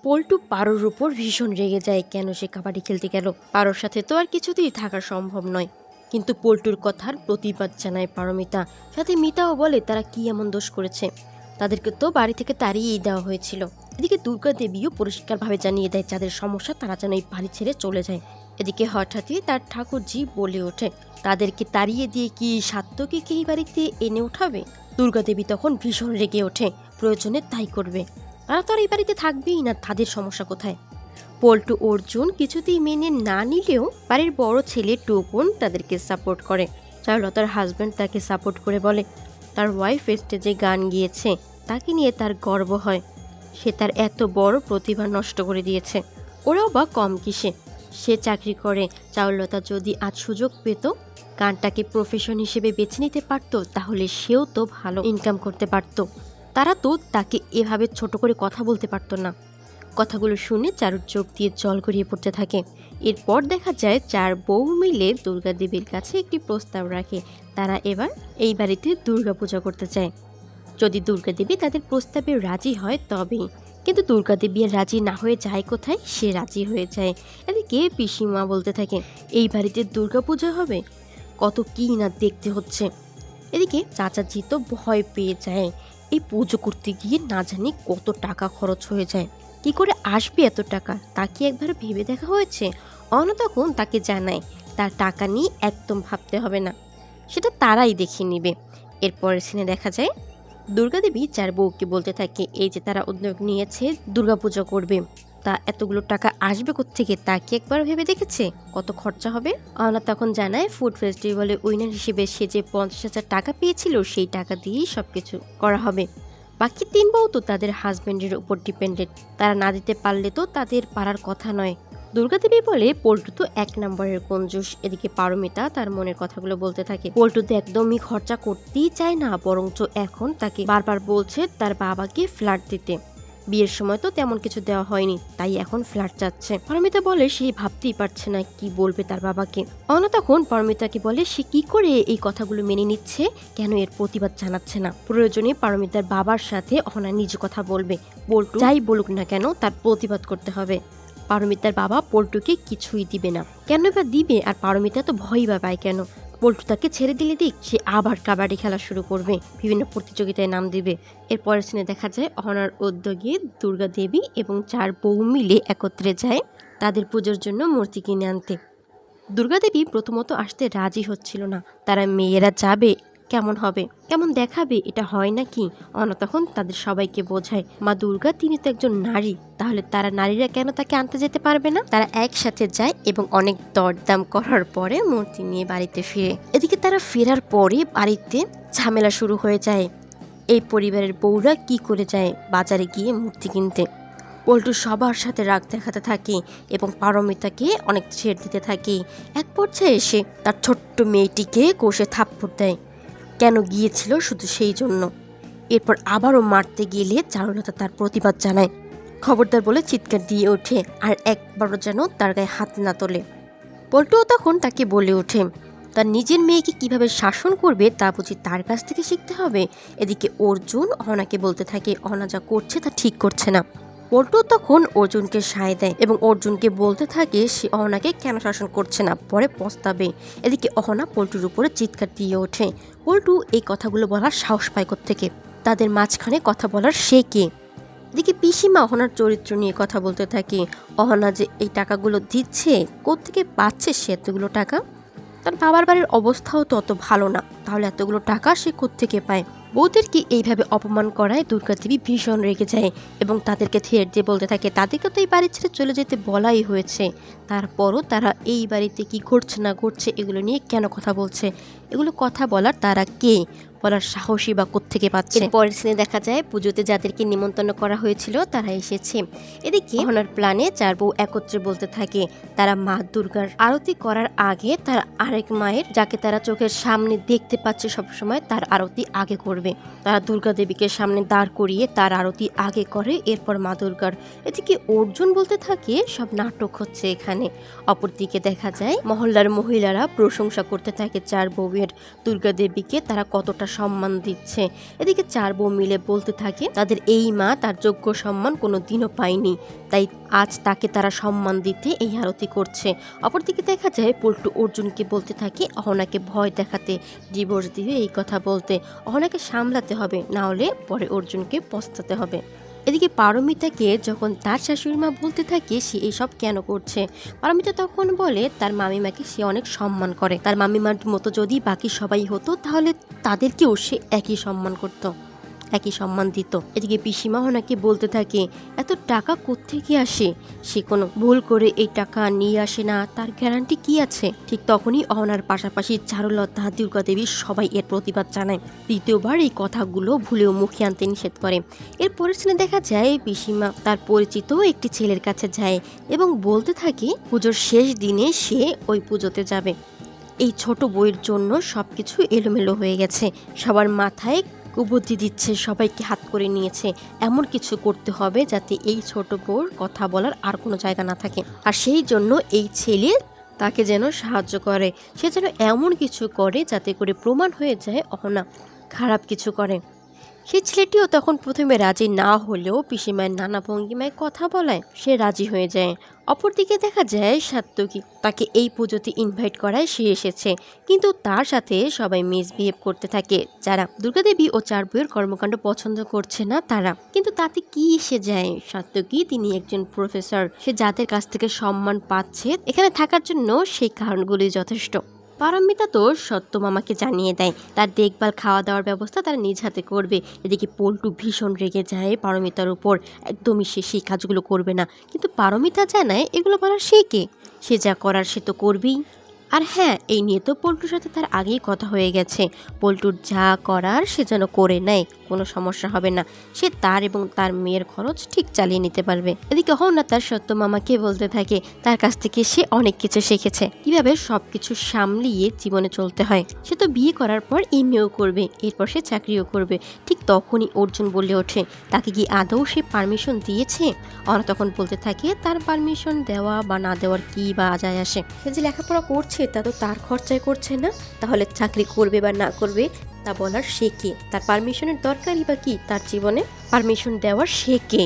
পল্টু পারোর উপর ভীষণ রেগে যায় কেন সে কাবাডি খেলতে গেল। পারোর সাথে তো আর কিছুতেই থাকা সম্ভব নয়, কিন্তু পল্টুর কথার প্রতিবাদ জানায় পারমিতা। সাথে মিতাও বলে তারা কি এমন দোষ করেছে, তাদেরকে তো বাড়ি থেকে তাড়িয়েই দেওয়া হয়েছিল। এদিকে দুর্গা দেবীও পরিষ্কারভাবে জানিয়ে দেয় যাদের সমস্যা তারা যেন এই বাড়ি ছেড়ে চলে যায়। এদিকে হঠাৎই তার ঠাকুরজি বলে ওঠে তাদেরকে তাড়িয়ে দিয়ে কি সাত্যকীকে এই বাড়িতে এনে উঠাবে। দুর্গা দেবী তখন ভীষণ রেগে ওঠে, প্রয়োজনে তাই করবে, তারা তো আর এই বাড়িতে থাকবেই না, তাদের সমস্যা কোথায়। পল্টু অর্জুন কিছুতেই মেনে না নিলেও বাড়ির বড় ছেলে টুকুন তাদেরকে সাপোর্ট করে। চারুলতার হাজব্যান্ড তাকে সাপোর্ট করে বলে তার ওয়াইফ স্টেজে গান গিয়েছে, তাকে নিয়ে তার গর্ব হয়, সে তার এত বড় প্রতিভা নষ্ট করে দিয়েছে। ওরাও বা কম কিসে, সে চাকরি করে। চারুলতা যদি আজ সুযোগ পেত, গানটাকে প্রফেশন হিসেবে বেছে নিতে পারত, তাহলে সেও তো ভালো ইনকাম করতে পারত। তারা তো তাকে এভাবে ছোট করে কথা বলতে পারতো না। কথাগুলো শুনে চারুর চোখ দিয়ে জল গড়িয়ে পড়তে থাকে। এরপর দেখা যায় চার বউ মিলে দুর্গা দেবীর কাছে একটি প্রস্তাব রাখে, তারা এবার এই বাড়িতে দুর্গা পূজা করতে চায়। যদি দুর্গা দেবী তাদের প্রস্তাবে রাজি হয় তবেই, কিন্তু দুর্গা দেবী আর রাজি না হয়ে যায় কোথায়, সে রাজি হয়ে যায়। এদিকে পিসিমা বলতে থাকে এই বাড়িতে দুর্গা পূজা হবে, কত কি না দেখতে হচ্ছে। এদিকে চাচাজি তো ভয় পেয়ে যায়, এই পুজো করতে গিয়ে না জানি কত টাকা খরচ হয়ে যায়, কি করে আসবে এত টাকা, তা কি একবার ভেবে দেখা হয়েছে। অন তখন তাকে জানায় তার টাকা নিয়ে একদম ভাবতে হবে না, সেটা তারাই দেখে নিবে। এরপরের সিনে দেখা যায় দুর্গা দেবী চার বউকে বলতে থাকে এই যে তারা উদ্যোগ নিয়েছে দুর্গাপূজা করবে, তা এতগুলো টাকা আসবে কোত্থেকে, তা কি একবার ভেবে দেখেছে কত খরচা হবে। অনা তখন জানায় ফুড ফেস্টিভ্যালে উইনার হিসেবে সে যে 50,000 টাকা পেয়েছিল সেই টাকা দিয়েই সবকিছু করা হবে। বাকি 3 বউ তো তাদের হাজবেন্ডের উপর ডিপেন্ডেন্ট, তারা না দিতে পারলে তো তাদের পারার কথা নয়। দুর্গা দেবী বলে পল্টু তো 1 নম্বরের কঞ্জুস। এদিকে পারমিতা তার মনের কথাগুলো বলতে থাকে পল্টু তো একদমই খরচা করতেই চায় না, বরঞ্চ এখন তাকে বারবার বলছে তার বাবাকে ফ্ল্যাট দিতে, বিয়ের সময় তো তেমন কিছু দেওয়া হয়নি, তাই এখন ফ্ল্যাট চাচ্ছে। পারমিতা বলে সে ভাবতেই পারছে না কি বলবে তার বাবাকে। অনা তখন পারমিতাকে বলে সে কি করে এই কথাগুলো মেনে নিচ্ছে, কেন এর প্রতিবাদ জানাচ্ছে না। প্রয়োজনে পারমিতার বাবার সাথে অনা নিজ কথা বলবে, পল্টু যাই বলুক না কেন তার প্রতিবাদ করতে হবে। পারমিতার বাবা পল্টুকে কিছুই দিবে না, কেন বা দিবে, আর পারমিতা তো ভয়ই বা পায় কেন। পল্টু তাকে ছেড়ে দিলে দিক, সে আবার কাবাডি খেলা শুরু করবে, বিভিন্ন প্রতিযোগিতায় নাম দিবে। এরপরের সিনে দেখা যায় অহনার উদ্যোগে দুর্গা দেবী এবং 4 বউ মিলে একত্রে যায় তাদের পুজোর জন্য মূর্তি কিনে আনতে। দুর্গা দেবী প্রথমত আসতে রাজি হচ্ছিল না, তারা মেয়েরা যাবে কেমন হবে, কেমন দেখাবে, এটা হয় নাকি। অনা তখন তাদের সবাইকে বোঝায় মা দুর্গা তিনি তো একজন নারী, তাহলে তারা নারীরা কেন তাকে আনতে যেতে পারবে না। তারা একসাথে যায় এবং অনেক দরদাম করার পরে মূর্তি নিয়ে বাড়িতে ফিরে। এদিকে তারা ফেরার পরে বাড়িতে ঝামেলা শুরু হয়ে যায়। এই পরিবারের বউরা কি করে যায় বাজারে গিয়ে মূর্তি কিনতে। পল্টু সবার সাথে রাগ দেখাতে থাকে এবং পারমিতাকে অনেক ছেড় দিতে থাকে। এক পর্যায়ে এসে তার ছোট্ট মেয়েটিকে কষে থাপ্পড় দেয়, কেন গিয়েছিল শুধু সেই জন্য। এরপর আবারও মারতে গেলে চারুলতা তার প্রতিবাদ জানায়, খবরদার বলে চিৎকার দিয়ে ওঠে, আর একবারও যেন তার গায়ে হাত না তোলে। পল্টুও তখন তাকে বলে ওঠে তার নিজের মেয়েকে কিভাবে শাসন করবে তা বুঝি তার কাছ থেকে শিখতে হবে। এদিকে অর্জুন অহনাকে বলতে থাকে অহনা যা করছে তা ঠিক করছে না। পল্টু তখন অর্জুনকে সায় দেয় এবং অর্জুনকে বলতে থাকে সে অহনাকে কেন শাসন করছে না, পরে পস্তাবে। এদিকে অহনা পল্টুর উপরে চিৎকার দিয়ে ওঠে। পল্টু এই কথাগুলো বলার সাহস পায় কোত্থেকে, তাদের মাঝখানে কথা বলার সে কে। এদিকে পিসিমা অহনার চরিত্র নিয়ে কথা বলতে থাকে, অহনা যে এই টাকাগুলো দিচ্ছে কোত্থেকে পাচ্ছে সে এতগুলো টাকা, তার বাবার বাড়ির অবস্থাও তো অত ভালো না, তাহলে এতগুলো টাকা সে কোত্থেকে পায়। বউদেরকে এইভাবে অপমান করায় দুর্গা দেবী ভীষণ রেগে যায় এবং তাদেরকে থেট দিয়ে বলতে থাকে তাদেরকে তো এই বাড়ি ছেড়ে চলে যেতে বলাই হয়েছে, তারপরও তারা এই বাড়িতে কি ঘটছে না ঘটছে এগুলো নিয়ে কেন কথা বলছে, এগুলো কথা বলার তারা কে, বলার সাহসী বা কোত্থেকে পাচ্ছে। পরের সিনে দেখা যায় পুজোতে যাদেরকে নিমন্ত্রণ করা হয়েছিল তারা এসেছে। এদিকে অহনার প্ল্যানে 4 বউ একত্রে বলতে থাকে তারা মা দুর্গার আরতি করার আগে তার আরেক মায়ের, যাকে তারা চোখের সামনে দেখতে পাচ্ছে সবসময়, তার আরতি আগে করবে। তারা দুর্গা দেবীকে সামনে দাঁড় করিয়ে তার আরতি আগে করে, এরপর মা দুর্গার। এদিকে অর্জুন বলতে থাকে সব নাটক হচ্ছে এখানে। অপরদিকে দেখা যায় মহল্লার মহিলারা প্রশংসা করতে থাকে 4 বউয়ের, দুর্গা দেবীকে তারা কতটা সম্মান দিচ্ছে। এদিকে 4 বউ মিলে বলতে থাকে তাদের এই মা তার যোগ্য সম্মান কোনো দিনও পায়নি, তাই আজ তাকে তারা সম্মান দিতে এই আরতি করছে। অপরদিকে দেখা যায় পল্টু অর্জুনকে বলতে থাকে অহনাকে ভয় দেখাতে, ডিভোর্স দিয়ে এই কথা বলতে, অহনাকে সামলাতে হবে, না হলে পরে অর্জুনকে পস্তাতে হবে। এদিকে পারমিতাকে যখন তার শাশুড়ি মা বলতে থাকে সে এসব কেন করছে, পারমিতা তখন বলে তার মামিমাকে সে অনেক সম্মান করে, তার মামিমার মতো যদি বাকি সবাই হতো তাহলে তাদেরকেও সে একই সম্মান করত, একই সম্মান দিত। এদিকে পিসিমা ওনাকে বলতে থাকে এত টাকা কোত্থেকে আসে, সে কোনো ভুল করে এই টাকা নিয়ে আসে না, তার গ্যারান্টি কি আছে। ঠিক তখনই অহনার পাশাপাশি চারুলতা, দুর্গা দেবী সবাই এর প্রতিবাদ জানায়। দ্বিতীয়বার এই কথাগুলো ভুলেও মুখে আনতে নিষেধ করে। এর পরের দিনে দেখা যায় পিসিমা তার পরিচিত একটি ছেলের কাছে যায় এবং বলতে থাকে পুজোর শেষ দিনে সে ওই পুজোতে যাবে। এই ছোট বউয়ের জন্য সবকিছু এলোমেলো হয়ে গেছে, সবার মাথায় কুবুদ্ধি দিচ্ছে, সবাইকে হাত করে নিয়েছে। এমন কিছু করতে হবে যাতে এই ছোট বউর কথা বলার আর কোনো জায়গা না থাকে, আর সেই জন্য এই ছেলে তাকে যেন সাহায্য করে, সে যেন এমন কিছু করে যাতে করে প্রমাণ হয়ে যায় অহনা খারাপ কিছু করে। সেই ছেলেটিও তখন প্রথমে রাজি না হলেও পিসিমায়ের নানা ভঙ্গিমায় কথা বলায় সে রাজি হয়ে যায়। অপরদিকে দেখা যায় সাত্তকী তাকে এই পুজোতে ইনভাইট করায় সে এসেছে, কিন্তু তার সাথে সবাই মিসবিহেভ করতে থাকে। যারা দুর্গাদেবী ও 4 বউয়ের কর্মকাণ্ড পছন্দ করছে না তারা, কিন্তু তাতে কি এসে যায়, সাত্তকী তিনি একজন প্রফেসর, সে যাদের কাছ থেকে সম্মান পাচ্ছে এখানে থাকার জন্য সেই কারণগুলি যথেষ্ট। পারমিতা তো সত্য মামাকে জানিয়ে দেয় তার দেখভাল খাওয়া দাওয়ার ব্যবস্থা তারা নিজ হাতে করবে। এদিকে পল্টু ভীষণ রেগে যায় পারমিতার উপর, একদমই সে সেই কাজগুলো করবে না, কিন্তু পারমিতা জানায় এগুলো বলার সে কে, সে যা করার সে তো করবেই। আর হ্যাঁ, এই নিয়ে তো পল্টুর সাথে তার আগেই কথা হয়ে গেছে, পল্টুর যা করার সে যেন করে নেয়, কোনো সমস্যা হবে না, সে তার এবং তার মেয়ের খরচ ঠিক চালিয়ে নিতে পারবে। এদিকে না তার সত্য মামাকে বলতে থাকে তার কাছ থেকে সে অনেক কিছু শিখেছে, কিভাবে সবকিছু সামলিয়ে জীবনে চলতে হয়। সে তো বিয়ে করার পর এমএও করবে, এরপর সে চাকরিও করবে। ঠিক তখনই অর্জুন বলে ওঠে তাকে কি আদৌ সে পারমিশন দিয়েছে। অনা তখন বলতে থাকে তার পারমিশন দেওয়া বা না দেওয়ার কি বা যায় আসে, সে যে লেখাপড়া করছে তা তো তার খরচায় করছে না, তাহলে চাকরি করবে বা না করবে তা বলার সে কে, তার পারমিশনের দরকারই বা কি, তার জীবনে পারমিশন দেওয়ার সে কে।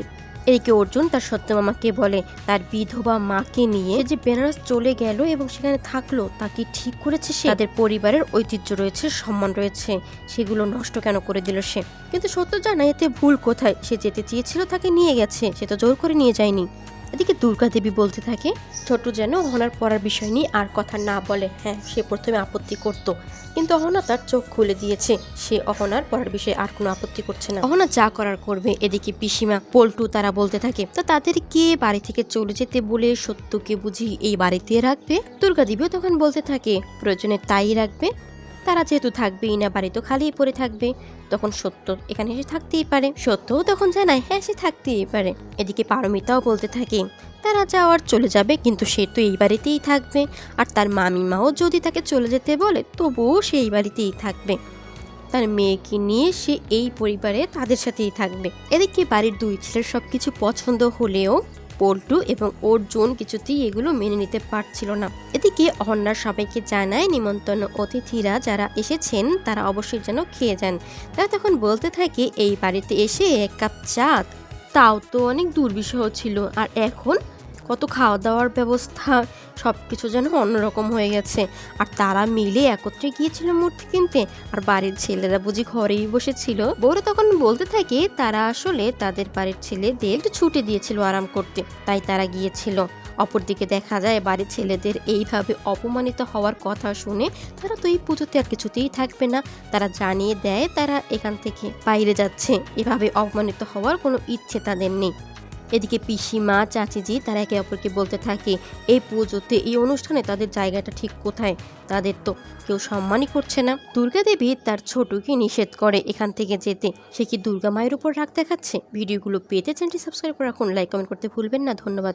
এদিকে অর্জুন তার সত্য মামাকে বলে তার বিধবা মাকে নিয়ে যে বেনারস চলে গেল এবং সেখানে থাকলো তা কি ঠিক করেছে সে, তাদের পরিবারের ঐতিহ্য রয়েছে, সম্মান রয়েছে, সেগুলো নষ্ট কেন করে দিল সে। কিন্তু সত্য জানা এতে ভুল কোথায়, সে যেতে চেয়েছিল তাকে নিয়ে গেছে, সে তো জোর করে নিয়ে যায়নি। এদিকে দুর্গা দেবী বলতে থাকে ছোট যেন অহনার পড়ার বিষয় নিয়ে আর কথা না বলে। হ্যাঁ, সে প্রথমে আপত্তি করত, কিন্তু অহনা তার চোখ খুলে দিয়েছে, সে অহনার পড়ার বিষয়ে আর কোনো আপত্তি করছে না, অহনা যা করার করবে। এদিকে পিসিমা পল্টু তারা বলতে থাকে তো তাদেরকে বাড়ি থেকে চলে যেতে বলে সত্যকে বুঝি এই বাড়িতে রাখবে। দুর্গা দেবীও তখন বলতে থাকে প্রয়োজনে তাই রাখবে, তারা যেহেতু থাকবেই না, বাড়ি তো খালি পড়ে থাকবে, তখন সত্য এখানে এসে থাকতেই পারে। সত্যও তখন জানায় হ্যাঁ সে থাকতেই পারে। এদিকে পারমিতাও বলতে থাকে তারা যাওয়ার চলে যাবে, কিন্তু সে তো এই বাড়িতেই থাকবে, আর তার মামিমাও যদি তাকে চলে যেতে বলে তবুও সে এই বাড়িতেই থাকবে, তার মেয়েকে নিয়ে সে এই পরিবারে তাদের সাথেই থাকবে। এদিকে বাড়ির 2 ছেলের সবকিছু পছন্দ হলেও পল্টু এবং অর্জুন কিছুতেই এগুলো মেনে নিতে পারছিল না। এদিকে অহন্যার সবাইকে জানায় নিমন্ত্রণ অতিথিরা যারা এসেছেন তারা অবশ্যই যেন খেয়ে যান। তারা তখন বলতে থাকে এই বাড়িতে এসে 1 কাপ চা তাও তো অনেক দুর্বিষহ ছিল, আর এখন কত খাওয়া দাওয়ার ব্যবস্থা, সব কিছু যেন অন্যরকম হয়ে গেছে। আর তারা মিলে একত্রে গিয়েছিল মূর্তি কিনতে, আর বাড়ির ছেলেরা বুঝি ঘরেই বসেছিল। বউরা তখন বলতে থাকে তারা আসলে তাদের বাড়ির ছেলেদের ছুটি দিয়েছিল আরাম করতে, তাই তারা গিয়েছিল। অপরদিকে দেখা যায় বাড়ির ছেলেদের এইভাবে অপমানিত হওয়ার কথা শুনে তারা তো এই পুজোতে আর কিছুতেই থাকবে না, তারা জানিয়ে দেয় তারা এখান থেকে বাইরে যাচ্ছে, এভাবে অপমানিত হওয়ার কোনো ইচ্ছে তাদের নেই। এদিকে পিসিমা চাচিজি তারা একে অপরকে বলতে থাকে এই পুজোতে এই অনুষ্ঠানে তাদের জায়গাটা ঠিক কোথায়, তাদের তো কেউ সম্মানই করছে না। দুর্গা দেবী তার ছোটকে নিষেধ করে এখান থেকে যেতে, সে কি দুর্গা মায়ের উপর রাগ দেখাচ্ছে? ভিডিওগুলো পেতে চ্যানেলটি সাবস্ক্রাইব করে রাখুন, লাইক কমেন্ট করতে ভুলবেন না। ধন্যবাদ।